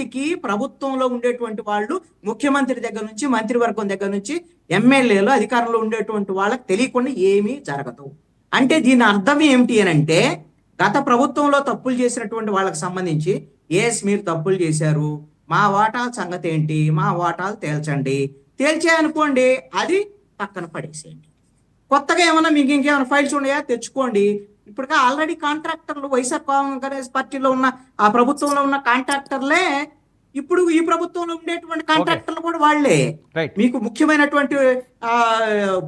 ముఖ్యమంత్రికి ప్రభుత్వంలో ఉండేటువంటి వాళ్ళు ముఖ్యమంత్రి దగ్గర నుంచి మంత్రివర్గం దగ్గర నుంచి ఎమ్మెల్యేలు అధికారంలో ఉండేటువంటి వాళ్ళకి తెలియకుండా ఏమీ జరగదు. అంటే దీని అర్థం ఏమిటి అని అంటే, గత ప్రభుత్వంలో తప్పులు చేసినటువంటి వాళ్ళకి సంబంధించి మీరు తప్పులు చేశారు, మా వాటాల సంగతి ఏంటి, మా వాటాలు తేల్చండి, తేల్చాయనుకోండి అది పక్కన పడేసేయండి. కొత్తగా ఏమన్నా మీకు ఇంకేమైనా ఫైల్స్ ఉన్నాయా తెచ్చుకోండి. ఇప్పటికే ఆల్రెడీ కాంట్రాక్టర్లు వైఎస్ఆర్ కాంగ్రెస్ పార్టీలో ఉన్న ఆ ప్రభుత్వంలో ఉన్న కాంట్రాక్టర్లే ఇప్పుడు ఈ ప్రభుత్వంలో ఉండేటువంటి కాంట్రాక్టర్లు కూడా వాళ్లే. మీకు ముఖ్యమైనటువంటి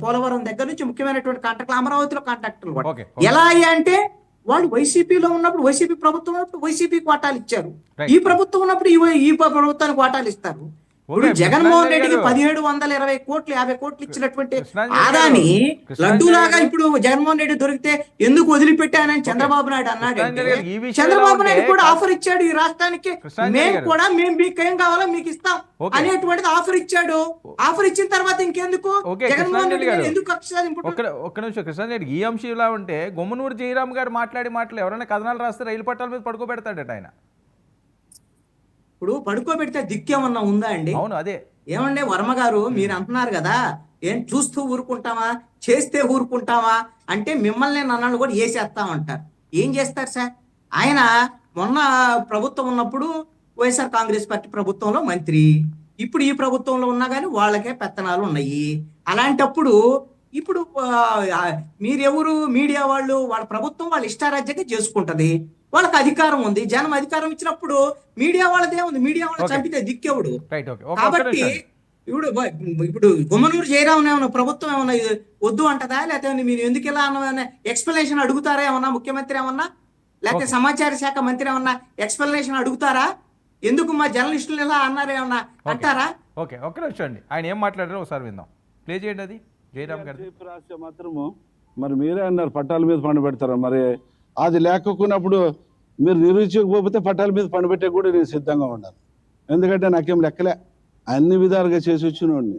పోలవరం దగ్గర నుంచి ముఖ్యమైనటువంటి కాంట్రాక్టర్లు, అమరావతిలో కాంట్రాక్టర్లు కూడా ఎలా అయ్యా అంటే, వాళ్ళు వైసీపీలో ఉన్నప్పుడు వైసీపీ ప్రభుత్వం ఉన్నప్పుడు వైసీపీకి వాటాలు ఇచ్చారు, ఈ ప్రభుత్వం ఉన్నప్పుడు ఈ ప్రభుత్వానికి వాటాలు ఇస్తారు. ఇప్పుడు జగన్మోహన్ రెడ్డికి 1720 కోట్లు 50 కోట్లు ఇచ్చినటువంటి ఆదాని లడ్డూలాగా ఇప్పుడు జగన్మోహన్ రెడ్డి దొరికితే ఎందుకు వదిలిపెట్టానని చంద్రబాబు నాయుడు అన్నాడు. చంద్రబాబు నాయుడు కూడా ఆఫర్ ఇచ్చాడు ఈ రాష్ట్రానికి, మేము మీకు ఏం కావాలో మీకు ఇస్తాం అనేటువంటిది ఆఫర్ ఇచ్చాడు. ఆఫర్ ఇచ్చిన తర్వాత ఇంకెందుకు జగన్మోహన్ రెడ్డి ఎందుకు ఒక్క నిమిషం కృష్ణ రెడ్డి, ఈ అంశం ఇలా ఉంటే గుమ్మనూరు జయరామ్ గారు మాటలు ఎవరైనా కథనాలు రాస్తే రైలు పట్టాల మీద పడుకోబెడతాడట ఆయన. ఇప్పుడు పడుకోబెడితే దిక్కేమన్నా ఉందా అండి? అవును, అదే. ఏమండి వర్మ గారు, మీరు అంటున్నారు కదా ఏం చూస్తూ ఊరుకుంటామా, చేస్తే ఊరుకుంటామా అంటే, మిమ్మల్ని నన్ను కూడా వేసేస్తామంటారు. ఏం చేస్తారు సార్? ఆయన మొన్న ప్రభుత్వం ఉన్నప్పుడు వైఎస్ఆర్ కాంగ్రెస్ పార్టీ ప్రభుత్వంలో మంత్రి, ఇప్పుడు ఈ ప్రభుత్వంలో ఉన్నా కానీ వాళ్ళకే పెత్తనాలు ఉన్నాయి. అలాంటప్పుడు ఇప్పుడు మీరెవరు, మీడియా వాళ్ళు, వాళ్ళ ప్రభుత్వం వాళ్ళ ఇష్టారాజ్యంగా చేసుకుంటది, వాళ్ళకి అధికారం ఉంది. జనం అధికారం ఇచ్చినప్పుడు మీడియా వాళ్ళదే ఉంది, మీడియా వాళ్ళ చంపితే దిక్కేవుడు. కాబట్టి ఇప్పుడు గుమ్మనూరు జయరామ్ ఏమన్నా ప్రభుత్వం ఏమన్నా వద్దు అంటదా, లేకపోతే మీరు ఎందుకు ఇలా అన్న ఎక్స్ప్లెనేషన్ అడుగుతారా ఏమన్నా ముఖ్యమంత్రి ఏమన్నా, లేకపోతే సమాచార శాఖ మంత్రి ఏమన్నా ఎక్స్ప్లెనేషన్ అడుగుతారా, ఎందుకు మా జర్నలిస్టులు ఇలా అన్నారేమన్నా అంటారా? ఓకే, ఒక్క నిమిషం అండి, ఆయన ఏం మాట్లాడారో ఒకసారి విందాం, ప్లే చేయండి. అది జయరామ్ గారు మాత్రము మరి మీరే అన్నారు పట్టాల మీద పండు పెడతారు, మరి అది లేకపోయినప్పుడు మీరు నిరూపించకపోతే పట్టాల మీద పండుపెట్టే కూడా నేను సిద్ధంగా ఉన్నాను. ఎందుకంటే నాకేం లెక్కలే, అన్ని విధాలుగా చేసి వచ్చినోడిని.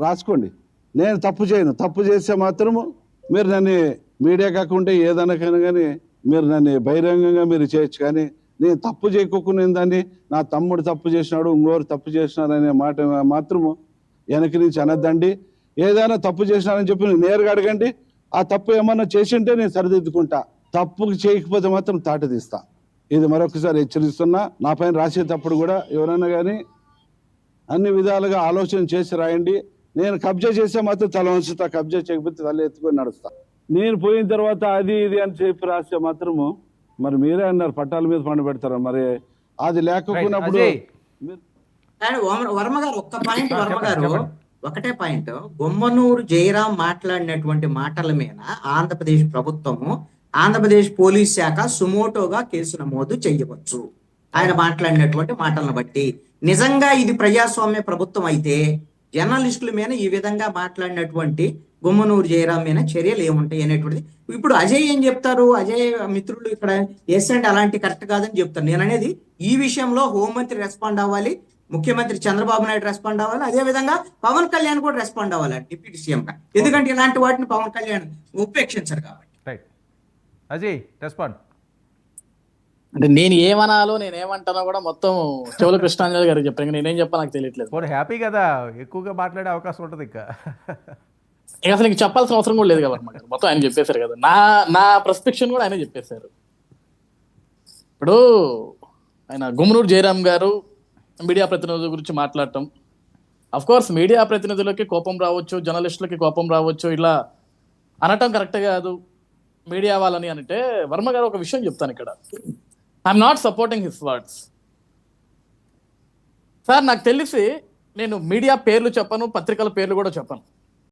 రాసుకోండి, నేను తప్పు చేయను. తప్పు చేస్తే మాత్రము మీరు నన్ను మీడియా కాకుండా ఏదైనా కానీ మీరు నన్ను బహిరంగంగా మీరు చేయొచ్చు, కానీ నేను తప్పు చేయకోకుండా దాన్ని నా తమ్ముడు తప్పు చేసినాడు, ఇంకోరు తప్పు చేసినాడు అనే మాట మాత్రము వెనక్కి నుంచి అనద్దండి. ఏదైనా తప్పు చేసినారని చెప్పి నేరుగా అడగండి. ఆ తప్పు ఏమన్నా చేసింటే నేను సరిదిద్దుకుంటా, తప్పు చేయకపోతే మాత్రం తాట తీస్తా. ఇది మరొకసారి హెచ్చరిస్తున్నా. నా పైన రాసేటప్పుడు కూడా ఎవరైనా కానీ అన్ని విధాలుగా ఆలోచన చేసి రాయండి. నేను కబ్జా చేస్తే మాత్రం తల వంచుతా, కబ్జా చేయకపోతే తల ఎత్తుకొని నడుస్తా. నేను పోయిన తర్వాత అది ఇది అని చెప్పి రాస్తే మాత్రము మరి మీరే అన్నారు పట్టాల మీద పండు పెడతారు, మరి అది లేకపోయినప్పుడు వర్మ గారు ఒక్క పాయింట్, వర్మ గారు ఒకటే పాయింట్, గుమ్మనూరు జయరాం మాట్లాడినటువంటి మాటల మీద ఆంధ్రప్రదేశ్ ప్రభుత్వము, ఆంధ్రప్రదేశ్ పోలీస్ శాఖ సుమోటోగా కేసు నమోదు చేయవచ్చు. ఆయన మాట్లాడినటువంటి మాటలను బట్టి నిజంగా ఇది ప్రజాస్వామ్య ప్రభుత్వం అయితే జర్నలిస్టుల మీద ఈ విధంగా మాట్లాడినటువంటి గుమ్మనూరు జయరాం మీద చర్యలు ఏముంటాయి అనేటువంటిది. ఇప్పుడు అజయ్ ఏం చెప్తారు, అజయ్ మిత్రులు ఇక్కడ ఎస్ అండ్ అలాంటి కరెక్ట్ కాదని చెప్తారు. నేను అనేది ఈ విషయంలో హోంమంత్రి రెస్పాండ్ అవ్వాలి, ముఖ్యమంత్రి చంద్రబాబు నాయుడు రెస్పాండ్ అవ్వాలి, అదే విధంగా పవన్ కళ్యాణ్ కూడా రెస్పాండ్ అవ్వాలి డిప్యూటీ సీఎం గా. ఎందుకంటే ఇలాంటి వాటిని పవన్ కళ్యాణ్ ఉపేక్షించరు కాబట్టి. అజయ్ రెస్పాండ్. అంటే నేను ఏమనాలో నేను ఏమంటానో కూడా మొత్తం చెవుల కృష్ణాంజలి గారికి చెప్పాను, నేనేం చెప్పాలి నాకు తెలియట్లేదు. హ్యాపీ కదా, ఎక్కువగా మాట్లాడే అవకాశం ఉంటుంది. ఇక అసలు నీకు చెప్పాల్సిన అవసరం కూడా లేదు కదా, మొత్తం ఆయన చెప్పేశారు కదా. నా పర్స్పెక్షన్ కూడా ఆయన చెప్పేశారు. ఇప్పుడు ఆయన గుమ్మనూరు జయరామ్ గారు మీడియా ప్రతినిధుల గురించి మాట్లాడటం, అఫ్ కోర్స్ మీడియా ప్రతినిధులకి కోపం రావచ్చు, జర్నలిస్టులకి కోపం రావచ్చు, ఇలా అనటం కరెక్ట్ కాదు మీడియా వాళ్ళని అంటే, వర్మ గారు ఒక విషయం చెప్తాను ఇక్కడ. I'm not supporting his words sir. నాకు తెలిసి నేను మీడియా పేర్లు చెప్పను, పత్రికల పేర్లు కూడా చెప్పను.